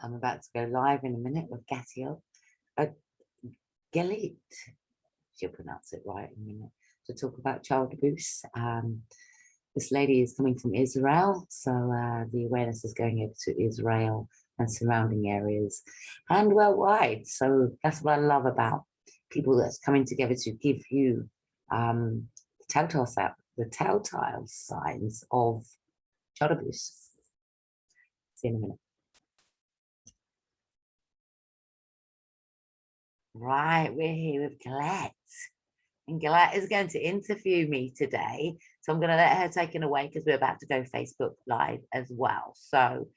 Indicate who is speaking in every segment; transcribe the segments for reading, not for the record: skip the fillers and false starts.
Speaker 1: I'm about to go live in a minute with Galit. Galit, she'll pronounce it right in a minute, to talk about child abuse. This lady is coming from Israel, so the awareness is going over to Israel and surrounding areas and worldwide. So that's what I love about people that's coming together to give you the telltale signs of child abuse. See you in a minute. Right, we're here with Galit. And Galit is going to interview me today. So I'm going to let her take it away because we're about to go Facebook Live as well. So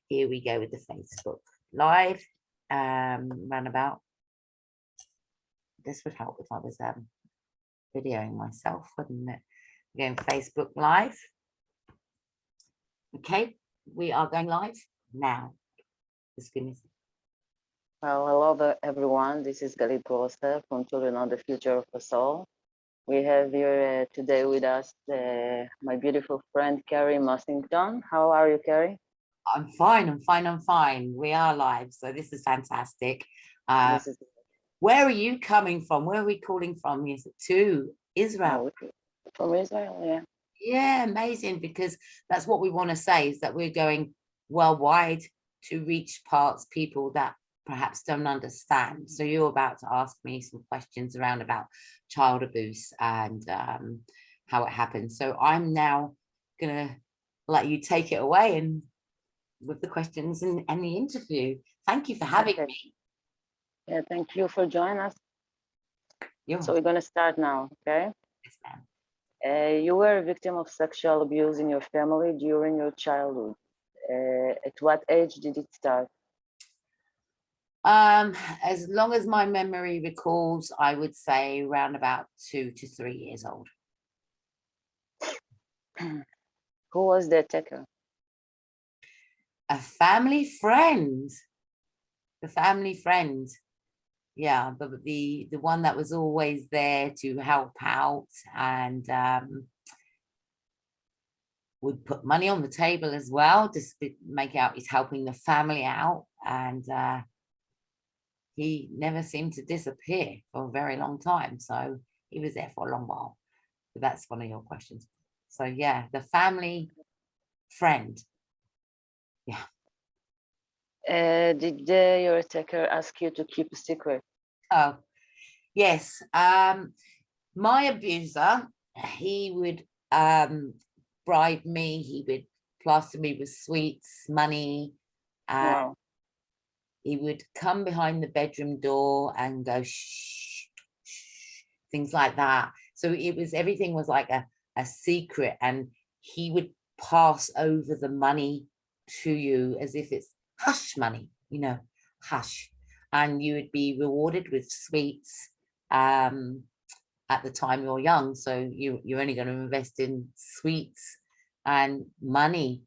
Speaker 1: here we go with the Facebook Live roundabout. This would help if I was videoing myself, wouldn't it? We're going Facebook Live. Okay, we are going live now. Just give me a second.
Speaker 2: Well, hello everyone. This is Galit from Children on the Future of Us All. We have here today with us my beautiful friend, Kerry Mussington. How are you, Kerry?
Speaker 1: I'm fine. We are live, so this is fantastic. Where are you coming from? Where are we calling from? Is it to Israel?
Speaker 2: Oh, from Israel, yeah.
Speaker 1: Yeah, amazing, because that's what we want to say, is that we're going worldwide to reach people that perhaps don't understand. So you're about to ask me some questions around about child abuse and how it happens. So I'm now gonna let you take it away and with the questions and the interview. Thank you for having me.
Speaker 2: Yeah, thank you for joining us.
Speaker 1: You're
Speaker 2: so we're gonna start now, okay?
Speaker 1: Yes, ma'am.
Speaker 2: You were a victim of sexual abuse in your family during your childhood. At what age did it start?
Speaker 1: As long as my memory recalls, I would say around about 2 to 3 years old.
Speaker 2: Who was the attacker?
Speaker 1: A family friend. The family friend. Yeah, the one that was always there to help out and would put money on the table as well, just to make out he's helping the family out, and he never seemed to disappear for a very long time. So he was there for a long while. But that's one of your questions. So yeah, the family friend. Yeah.
Speaker 2: Did your attacker ask you to keep a secret?
Speaker 1: Oh, yes. My abuser, he would bribe me. He would plaster me with sweets, money.
Speaker 2: Wow.
Speaker 1: He would come behind the bedroom door and go shh, shh, things like that. So everything was like a secret, and he would pass over the money to you as if it's hush money, hush. And you would be rewarded with sweets. At the time you're young, so you're only going to invest in sweets and money.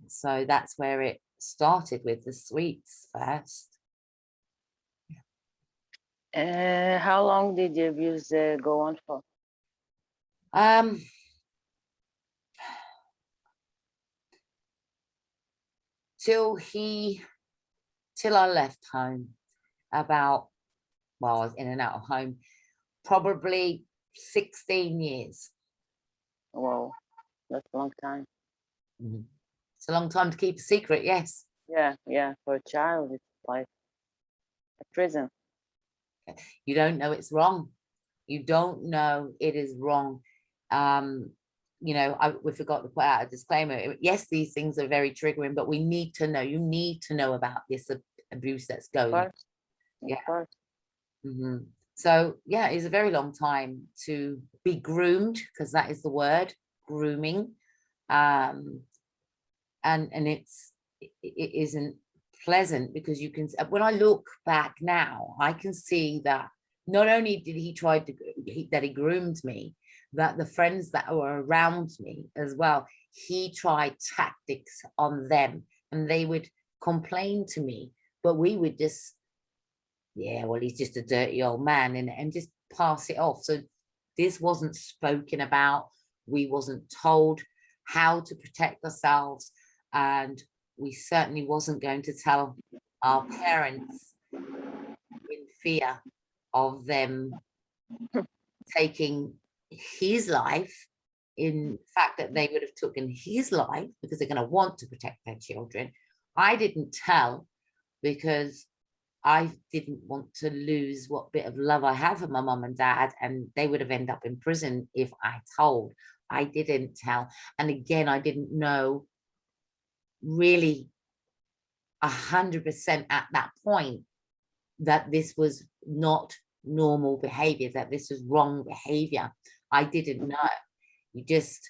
Speaker 1: So that's where it started, with the sweets first.
Speaker 2: How long did the abuse go on for?
Speaker 1: Till I left home. I was in and out of home, probably 16 years.
Speaker 2: Wow, that's a long time.
Speaker 1: Mm-hmm. It's a long time to keep a secret, yes.
Speaker 2: Yeah, for a child, it's like a prison.
Speaker 1: You don't know it's wrong. You don't know it is wrong. We forgot to put out a disclaimer. Yes, these things are very triggering, but we need to know. You need to know about this abuse that's going on.
Speaker 2: Yeah. Of course.
Speaker 1: Mm-hmm. So yeah, it's a very long time to be groomed, because that is the word, grooming. And it isn't pleasant, because you can, when I look back now, I can see that not only did he try to that he groomed me, that the friends that were around me as well, he tried tactics on them, and they would complain to me, but we would just, yeah, well, he's just a dirty old man, and just pass it off. So this wasn't spoken about. We wasn't told how to protect ourselves, and we certainly wasn't going to tell our parents in fear of them taking his life, in fact that they would have taken his life because they're going to want to protect their children. I didn't tell because I didn't want to lose what bit of love I have for my mum and dad, and they would have ended up in prison if I told. I didn't tell. And again, I didn't know really 100% at that point that this was not normal behavior, that this was wrong behavior. I didn't know. You just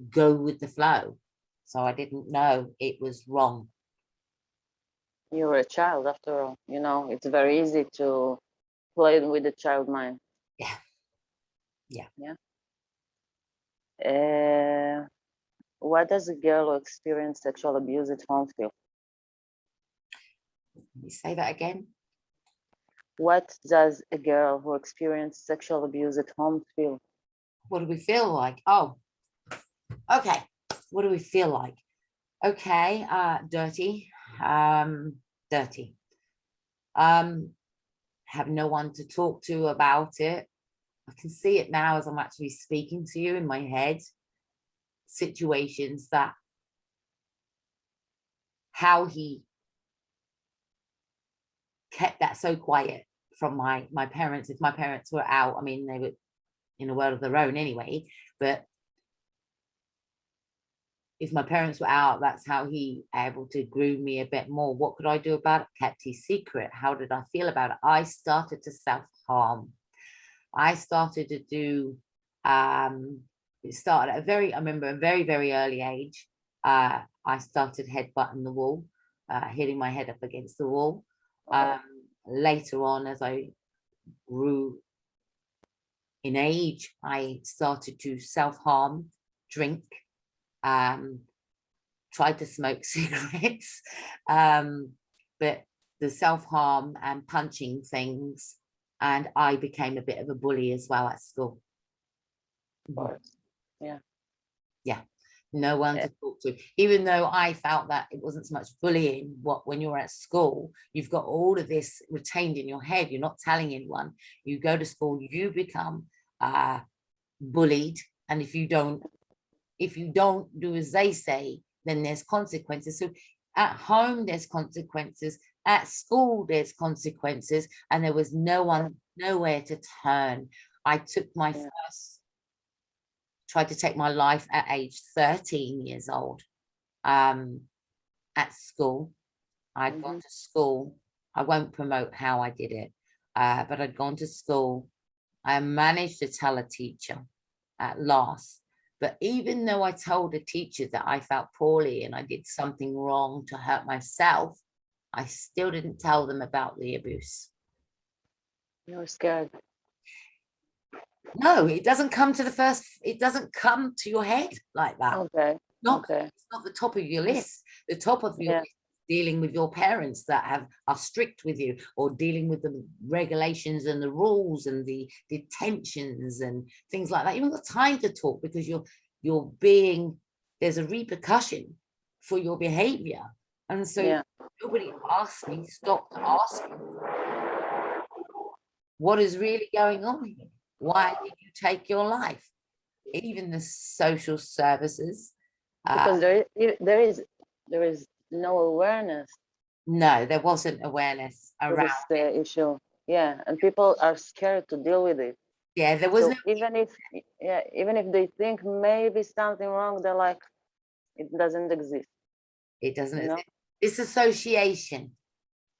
Speaker 1: go with the flow. So I didn't know it was wrong.
Speaker 2: You were a child after all, you know, it's very easy to play with the child mind.
Speaker 1: Yeah.
Speaker 2: What does a girl who experienced sexual abuse at home feel?
Speaker 1: Can you say that again?
Speaker 2: What does a girl who experienced sexual abuse at home feel?
Speaker 1: What do we feel like? Oh, okay. What do we feel like? Okay, dirty. Dirty. Have no one to talk to about it. I can see it now as I'm actually speaking to you in my head. Situations that how he kept that so quiet from my parents. If my parents were out, I mean, they were in a world of their own anyway, but if my parents were out, that's how he able to groom me a bit more. What could I do about it? Kept his secret. How did I feel about it? I started to self-harm. I started to do, it started at I remember a very, very early age. I started headbutting the wall, hitting my head up against the wall. Later on, as I grew in age, I started to self-harm, drink, tried to smoke cigarettes, but the self-harm and punching things, and I became a bit of a bully as well at school.
Speaker 2: Of course.
Speaker 1: Yeah, no one to talk to, even though I felt that it wasn't so much bullying. When you're at school, you've got all of this retained in your head, you're not telling anyone. You go to school, you become bullied, and if you don't do as they say, then there's consequences. So at home there's consequences, at school there's consequences, and there was nowhere to turn. I took my tried to take my life at age 13 years old. At school, I'd gone to school. I won't promote how I did it, but I'd gone to school. I managed to tell a teacher at last. But even though I told a teacher that I felt poorly and I did something wrong to hurt myself, I still didn't tell them about the abuse.
Speaker 2: You were scared.
Speaker 1: No, it doesn't come to your head like that.
Speaker 2: Okay.
Speaker 1: It's not the top of your list. The top of your list is dealing with your parents that are strict with you, or dealing with the regulations and the rules and the detentions and things like that. You haven't got time to talk because there's a repercussion for your behavior. And so nobody asked me, stopped asking, what is really going on here? Why did you take your life? Even the social services.
Speaker 2: Because there is no awareness.
Speaker 1: No, there wasn't awareness around
Speaker 2: the issue. Yeah, and people are scared to deal with it.
Speaker 1: Yeah, there was
Speaker 2: even if they think maybe something wrong, they're like, it doesn't exist.
Speaker 1: It doesn't exist. It's association.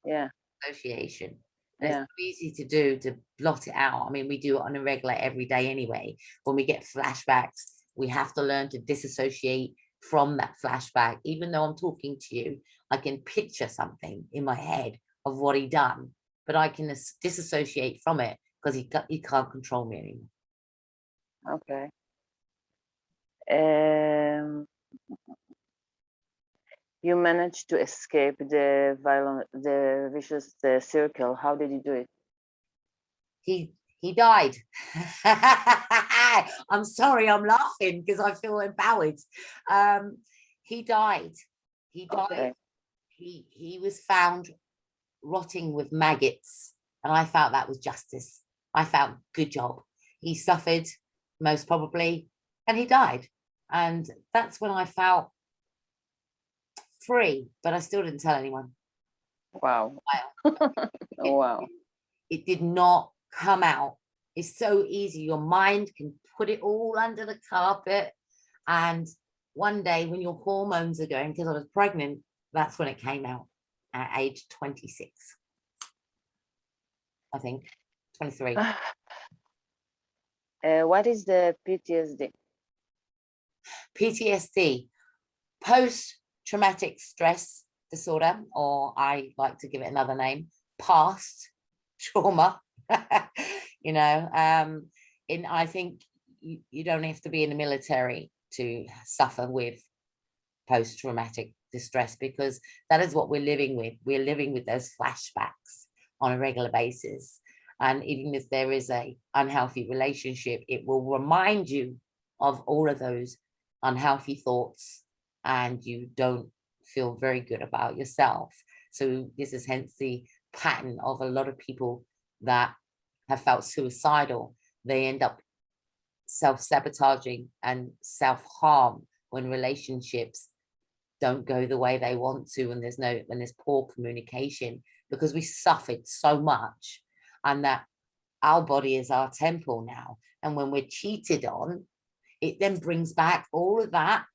Speaker 2: Yeah.
Speaker 1: Association. And it's easy to do to blot it out. I mean, we do it on a regular every day anyway. When we get flashbacks, we have to learn to disassociate from that flashback. Even though I'm talking to you, I can picture something in my head of what he done, but I can disassociate from it because he can't control me anymore.
Speaker 2: Okay. You managed to escape the vicious circle. How did you do it?
Speaker 1: He died. I'm sorry, I'm laughing because I feel empowered. He died. He died.
Speaker 2: Okay.
Speaker 1: He was found rotting with maggots. And I felt that was justice. I felt good job. He suffered most probably, and he died. And that's when I felt free, but I still didn't tell anyone.
Speaker 2: Wow. Wow.
Speaker 1: It did not come out. It's so easy. Your mind can put it all under the carpet. And one day when your hormones are going, because I was pregnant, that's when it came out at age 26. I think 23.
Speaker 2: What is the PTSD?
Speaker 1: PTSD, post-traumatic stress disorder, or I like to give it another name, past trauma. You know, and I think you don't have to be in the military to suffer with post-traumatic distress, because that is what we're living with. We're living with those flashbacks on a regular basis. And even if there is a unhealthy relationship, it will remind you of all of those unhealthy thoughts, and you don't feel very good about yourself. So this is hence the pattern of a lot of people that have felt suicidal. They end up self-sabotaging and self-harm when relationships don't go the way they want to, and there's poor communication, because we suffered so much, and that our body is our temple now. And when we're cheated on, it then brings back all of that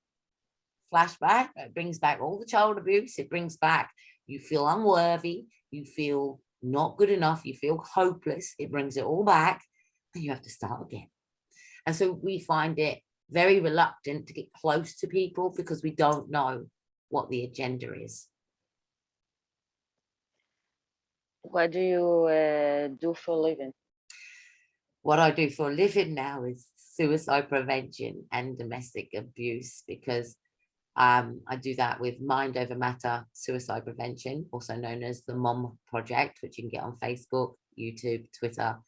Speaker 1: flashback. It brings back all the child abuse. It brings back, you feel unworthy, you feel not good enough, you feel hopeless. It brings it all back, and you have to start again. And so we find it very reluctant to get close to people, because we don't know what the agenda is.
Speaker 2: What do you do for a living?
Speaker 1: What I do for a living now is suicide prevention and domestic abuse, because I do that with Mind Over Matter Suicide Prevention, also known as the Mom Project, which you can get on Facebook, YouTube, Twitter.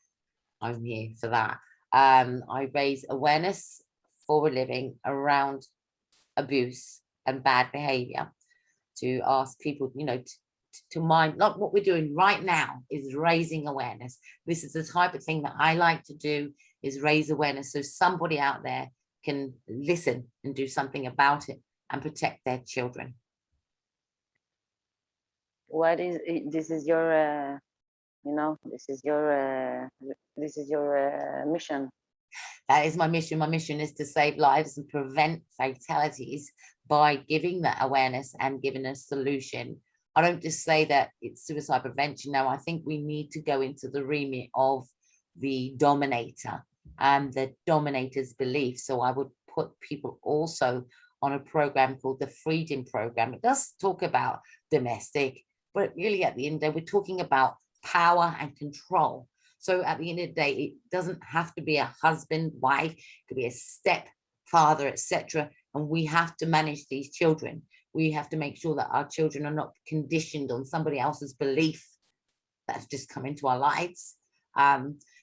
Speaker 1: I'm here for that. I raise awareness for a living around abuse and bad behavior, to ask people, you know, to mind, not what we're doing right now is raising awareness. This is the type of thing that I like to do, is raise awareness, so somebody out there can listen and do something about it and protect their children.
Speaker 2: What is this is your you know, this is your mission.
Speaker 1: That is my mission. My mission is to save lives and prevent fatalities by giving that awareness and giving a solution. I don't just say that it's suicide prevention. Now, I think we need to go into the remit of the dominator and the dominator's belief. So I would put people also on a program called the Freedom Program. It does talk about domestic, but really at the end of the day, we're talking about power and control. So at the end of the day, it doesn't have to be a husband, wife, it could be a stepfather, etc. And we have to manage these children. We have to make sure that our children are not conditioned on somebody else's belief that's just come into our lives,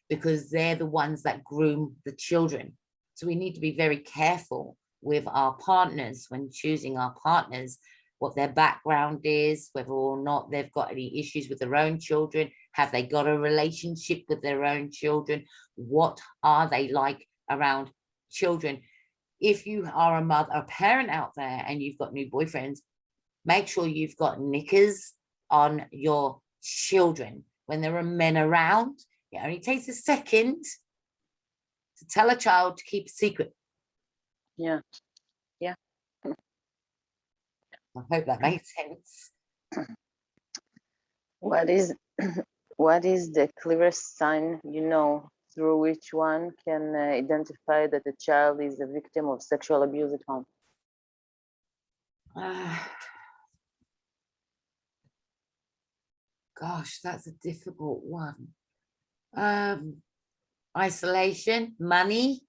Speaker 1: because they're the ones that groom the children. So we need to be very careful with our partners when choosing our partners, what their background is, whether or not they've got any issues with their own children. Have they got a relationship with their own children? What are they like around children? If you are a mother, a parent out there, and you've got new boyfriends, make sure you've got knickers on your children. When there are men around, it only takes a second to tell a child to keep a secret.
Speaker 2: Yeah.
Speaker 1: I hope that makes sense.
Speaker 2: What is what is the clearest sign, you know, through which one can identify that a child is a victim of sexual abuse at home?
Speaker 1: Gosh, that's a difficult one. Isolation, money,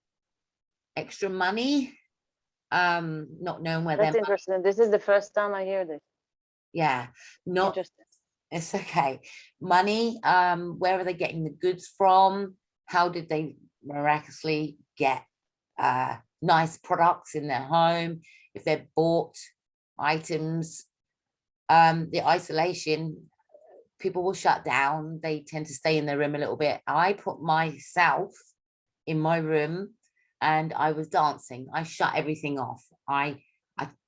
Speaker 1: extra money, not knowing where
Speaker 2: That's
Speaker 1: they're.
Speaker 2: interesting. This is the first time I hear this.
Speaker 1: Yeah, not.
Speaker 2: Interesting.
Speaker 1: It's okay. Money, where are they getting the goods from? How did they miraculously get nice products in their home? If they've bought items, the isolation, people will shut down. They tend to stay in their room a little bit. I put myself in my room and I was dancing. I shut everything off. I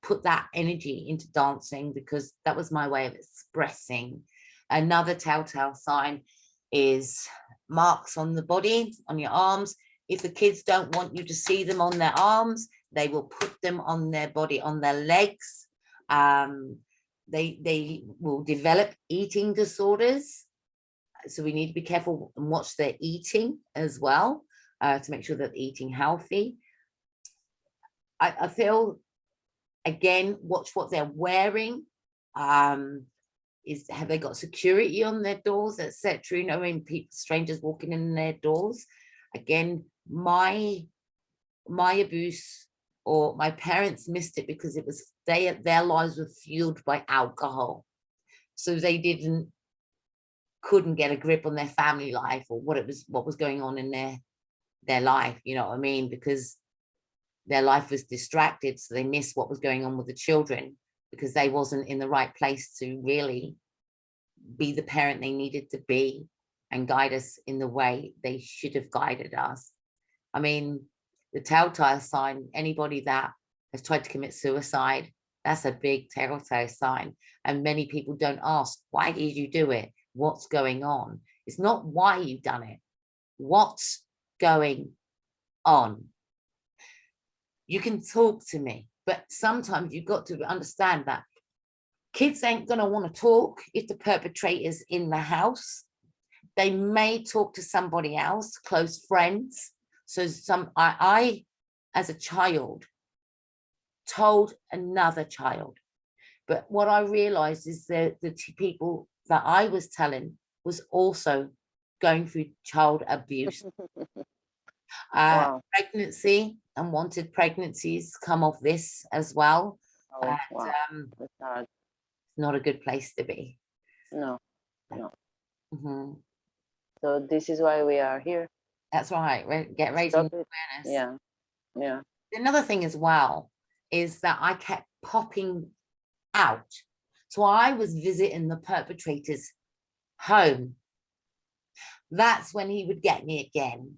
Speaker 1: put that energy into dancing because that was my way of expressing. Another telltale sign is marks on the body, on your arms. If the kids don't want you to see them on their arms, they will put them on their body, on their legs. They will develop eating disorders. So we need to be careful and watch their eating as well, to make sure that they're eating healthy. I feel, again, watch what they're wearing. Have they got security on their doors, etc.? You know, when people, strangers walking in their doors. Again, my abuse, or my parents missed it because it was their lives were fueled by alcohol, so they couldn't get a grip on their family life or what was going on in their life, you know what I mean, because their life was distracted, so they missed what was going on with the children because they wasn't in the right place to really be the parent they needed to be and guide us in the way they should have guided us. I mean, the telltale sign, anybody that has tried to commit suicide, that's a big telltale sign. And many people don't ask, why did you do it? What's going on? It's not why you've done it. What's going on? You can talk to me, but sometimes you've got to understand that kids ain't going to want to talk if the perpetrator's in the house. They may talk to somebody else, close friends. So I, as a child, told another child. But what I realized is that the two people that I was telling was also going through child abuse.
Speaker 2: Wow.
Speaker 1: Pregnancy, unwanted pregnancies come off this as well.
Speaker 2: Oh, wow. That's hard.
Speaker 1: Not a good place to be.
Speaker 2: No, no.
Speaker 1: Mm-hmm.
Speaker 2: So this is why we are here.
Speaker 1: That's right. Raising awareness.
Speaker 2: Yeah, yeah.
Speaker 1: Another thing as well is that I kept popping out. So I was visiting the perpetrator's home. That's when he would get me again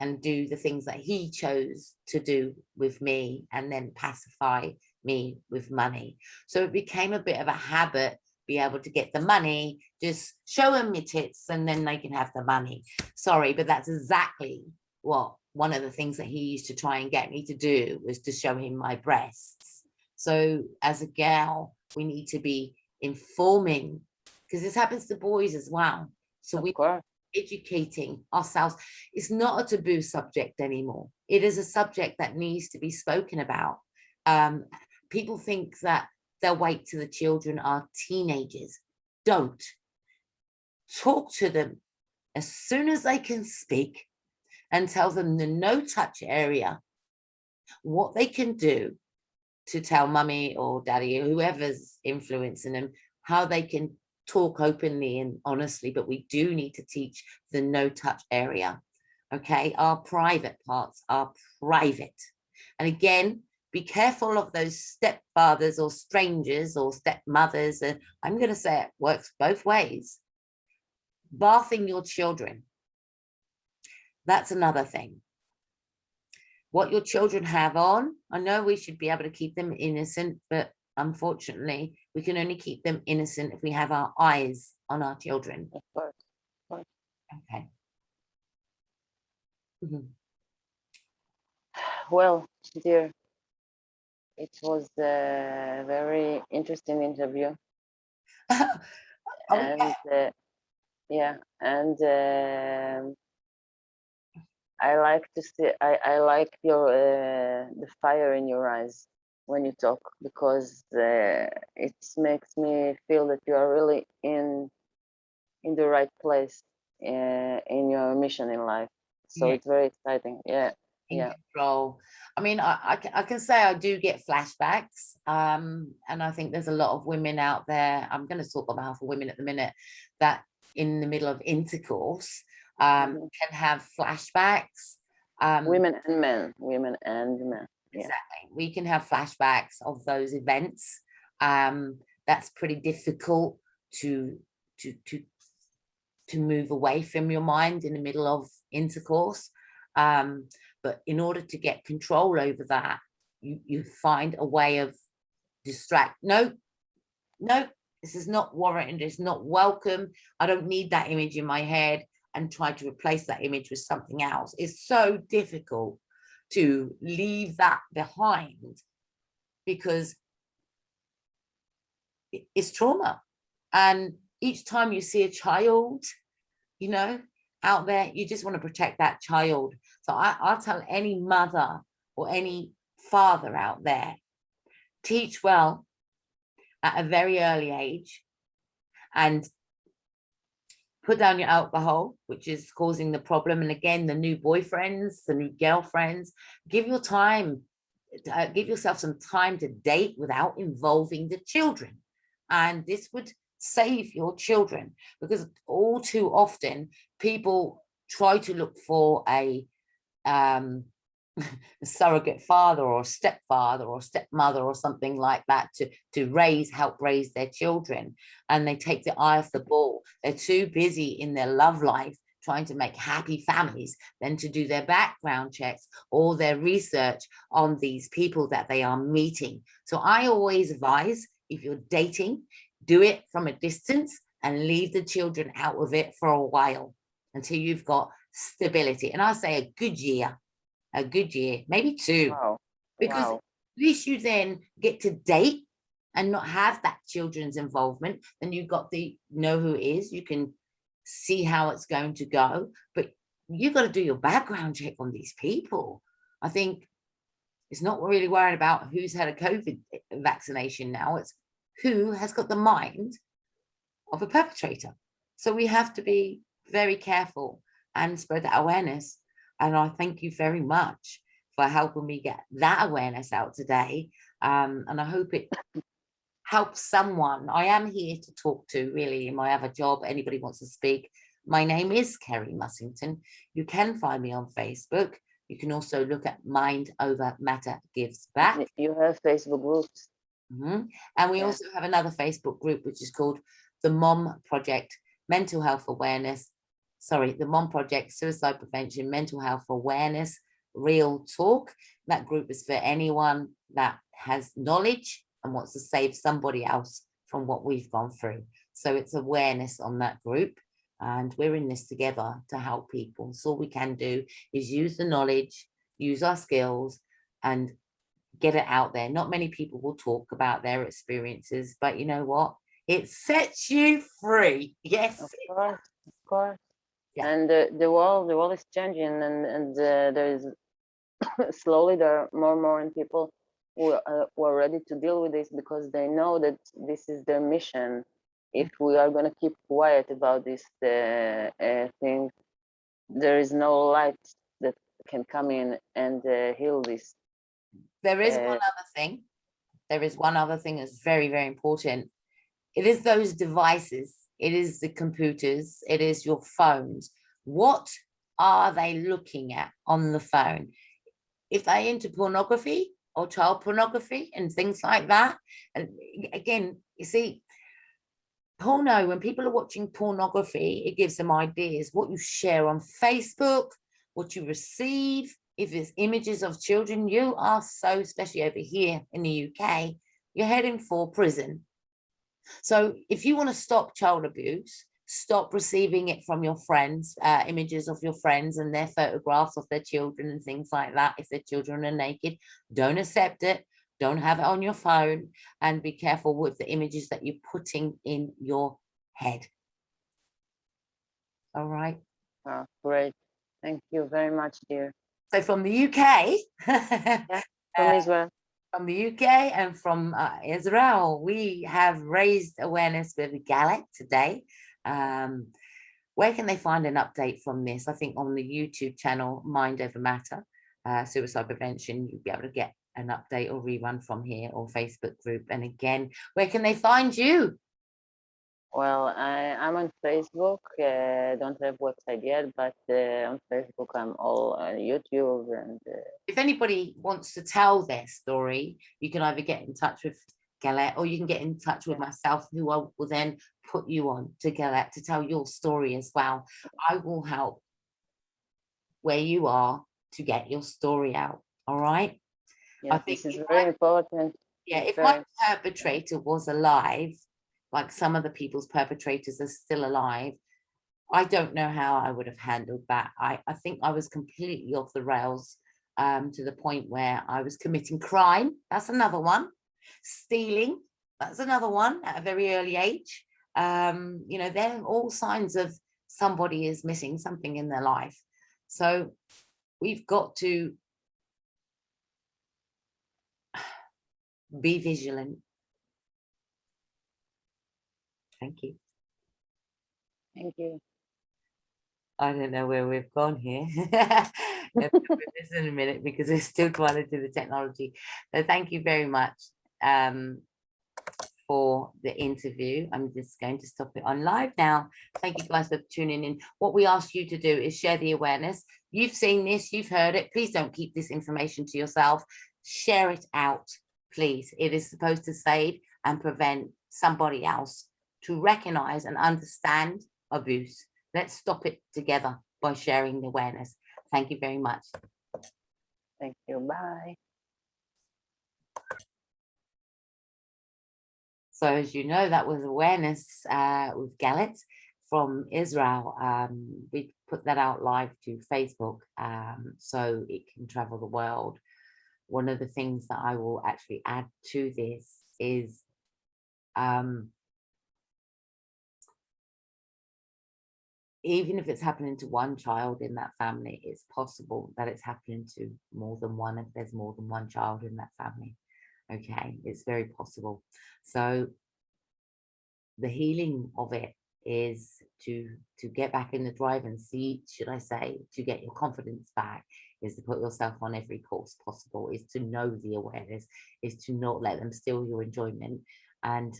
Speaker 1: and do the things that he chose to do with me and then pacify me with money. So it became a bit of a habit, be able to get the money, just show them your tits and then they can have the money. Sorry, but that's exactly what one of the things that he used to try and get me to do was to show him my breasts. So as a girl, we need to be informing, because this happens to boys as well. So we are educating ourselves. It's not a taboo subject anymore. It is a subject that needs to be spoken about. People think that they'll wait till the children are teenagers. Don't. Talk to them as soon as they can speak and tell them the no touch area, what they can do to tell mummy or daddy or whoever's influencing them, how they can talk openly and honestly. But we do need to teach the no touch area. Okay, our private parts are private. And again, be careful of those stepfathers or strangers or stepmothers. And I'm going to say it works both ways. Bathing your children. That's another thing. What your children have on, I know we should be able to keep them innocent, but unfortunately, we can only keep them innocent if we have our eyes on our children.
Speaker 2: Of course.
Speaker 1: Okay. Mm-hmm.
Speaker 2: Well, dear, it was a very interesting interview. And yeah, and I like to see. I like your the fire in your eyes when you talk, because it makes me feel that you are really in the right place in your mission in life. So it's very exciting. Yeah.
Speaker 1: In control. I mean, I can say I do get flashbacks, and I think there's a lot of women out there. I'm going to talk on behalf of women at the minute that in the middle of intercourse can have flashbacks.
Speaker 2: Women and men.
Speaker 1: Exactly. We can have flashbacks of those events. That's pretty difficult to to move away from your mind in the middle of intercourse. But in order to get control over that, you find a way of no, this is not warranted, it's not welcome. I don't need that image in my head, and try to replace that image with something else. It's so difficult to leave that behind because it's trauma. And each time you see a child, you know, out there, you just want to protect that child. So I'll tell any mother or any father out there, teach well at a very early age, and put down your alcohol, which is causing the problem. And again, the new boyfriends, the new girlfriends, give yourself some time to date without involving the children. And this would save your children, because all too often people try to look for a surrogate father or stepfather or stepmother or something like that to help raise their children, and they take the eye off the ball. They're too busy in their love life trying to make happy families than to do their background checks or their research on these people that they are meeting. So I always advise, if you're dating, do it from a distance and leave the children out of it for a while until you've got stability. And I say a good year, maybe 2.
Speaker 2: Wow.
Speaker 1: Because
Speaker 2: Wow.
Speaker 1: at least you then get to date and not have that children's involvement. Then you've got know who it is, you can see how it's going to go, but you've got to do your background check on these people. I think it's not really worried about who's had a COVID vaccination now, it's who has got the mind of a perpetrator. So we have to be very careful and spread that awareness. And I thank you very much for helping me get that awareness out today. And I hope it helps someone. I am here to talk to, really, in my other job. Anybody wants to speak. My name is Kerry Mussington. You can find me on Facebook. You can also look at Mind Over Matter Gives Back.
Speaker 2: You have Facebook groups.
Speaker 1: And we also have another Facebook group, which is called the Mom Project Mental Health Awareness. The Mom Project Suicide Prevention Mental Health Awareness Real Talk. That group is for anyone that has knowledge and wants to save somebody else from what we've gone through. So it's awareness on that group, and we're in this together to help people. So all we can do is use the knowledge, use our skills, and get it out there. Not many people will talk about their experiences, but you know what? It sets you free. Yes,
Speaker 2: of course.
Speaker 1: Yeah.
Speaker 2: And the world is changing, and there is slowly there are more and people who are ready to deal with this, because they know that this is their mission. If we are going to keep quiet about this thing, there is no light that can come in and heal this.
Speaker 1: There is one other thing. There is one other thing that's very, very important. It is those devices. It is the computers. It is your phones. What are they looking at on the phone? If they're into pornography or child pornography and things like that, and again, you see, porno, when people are watching pornography, it gives them ideas. What you share on Facebook, what you receive, if it's images of children, you are so, especially over here in the UK, you're heading for prison. So if you want to stop child abuse, stop receiving it from your friends, images of your friends and their photographs of their children and things like that. If their children are naked, don't accept it. Don't have it on your phone, and be careful with the images that you're putting in your head. All right.
Speaker 2: Oh, great. Thank you very much, dear.
Speaker 1: So from the UK,
Speaker 2: From Israel.
Speaker 1: From the UK and from Israel, we have raised awareness with Galit today. Where can they find an update from this? I think on the YouTube channel, Mind Over Matter, Suicide Prevention, you'll be able to get an update or rerun from here, or Facebook group. And again, where can they find you?
Speaker 2: Well, I'm on Facebook. Don't have website yet, but on Facebook I'm all on YouTube. And
Speaker 1: if anybody wants to tell their story, you can either get in touch with Galit, or you can get in touch with myself, who I will then put you on to Galit to tell your story as well. I will help where you are to get your story out. All right.
Speaker 2: Yeah,
Speaker 1: I think
Speaker 2: this is very important.
Speaker 1: yeah, if my
Speaker 2: Very,
Speaker 1: perpetrator was alive, like some of the people's perpetrators are still alive, I don't know how I would have handled that. I think I was completely off the rails, to the point where I was committing crime. That's another one. Stealing. That's another one at a very early age. You know, they're all signs of somebody is missing something in their life. So we've got to be vigilant. Thank you.
Speaker 2: thank you.
Speaker 1: I don't know where we've gone here. Let's go with this in a minute because we're still trying to do the technology. So thank you very much for the interview. I'm just going to stop it on live now. Thank you guys for tuning in. What we ask you to do is share the awareness. You've seen this, you've heard it. Please don't keep this information to yourself. Share it out, please. It is supposed to save and prevent somebody else to recognize and understand abuse. Let's stop it together by sharing the awareness. Thank you very much.
Speaker 2: Thank you. Bye.
Speaker 1: So as you know, that was awareness with Galit from Israel. We put that out live to Facebook, so it can travel the world. One of the things that I will actually add to this is even if it's happening to one child in that family, it's possible that it's happening to more than one if there's more than one child in that family. Okay, it's very possible. So the healing of it is to get back in the driving seat, should I say, to get your confidence back, is to put yourself on every course possible, is to know the awareness, is to not let them steal your enjoyment. And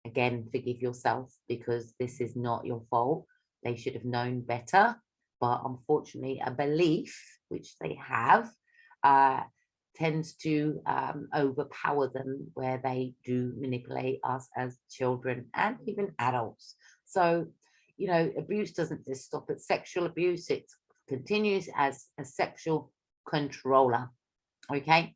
Speaker 1: again, forgive yourself, because this is not your fault. They should have known better, but unfortunately a belief, which they have, tends to overpower them, where they do manipulate us as children and even adults. So, you know, abuse doesn't just stop at sexual abuse, it continues as a sexual controller. Okay.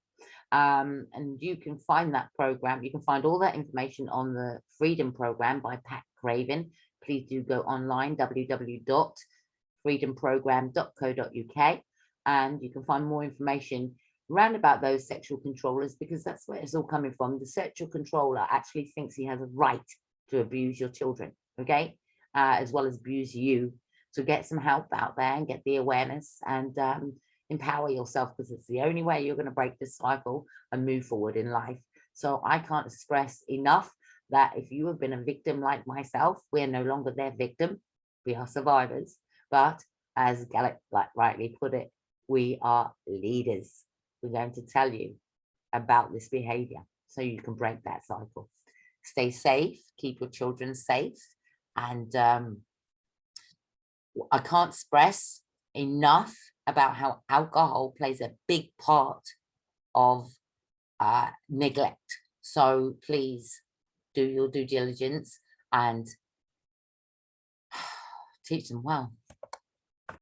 Speaker 1: And you can find that program, you can find all that information on the Freedom Program by Pat Craven. Please do go online, www.freedomprogram.co.uk, and you can find more information around about those sexual controllers, because that's where it's all coming from. The sexual controller actually thinks he has a right to abuse your children, okay, as well as abuse you. So get some help out there and get the awareness, and empower yourself, because it's the only way you're going to break this cycle and move forward in life. So I can't express enough that if you have been a victim like myself, we're no longer their victim, we are survivors. But as Galit rightly put it, we are leaders. We're going to tell you about this behavior so you can break that cycle. Stay safe, keep your children safe, and I can't express enough about how alcohol plays a big part of neglect. So please do your due diligence and teach them well.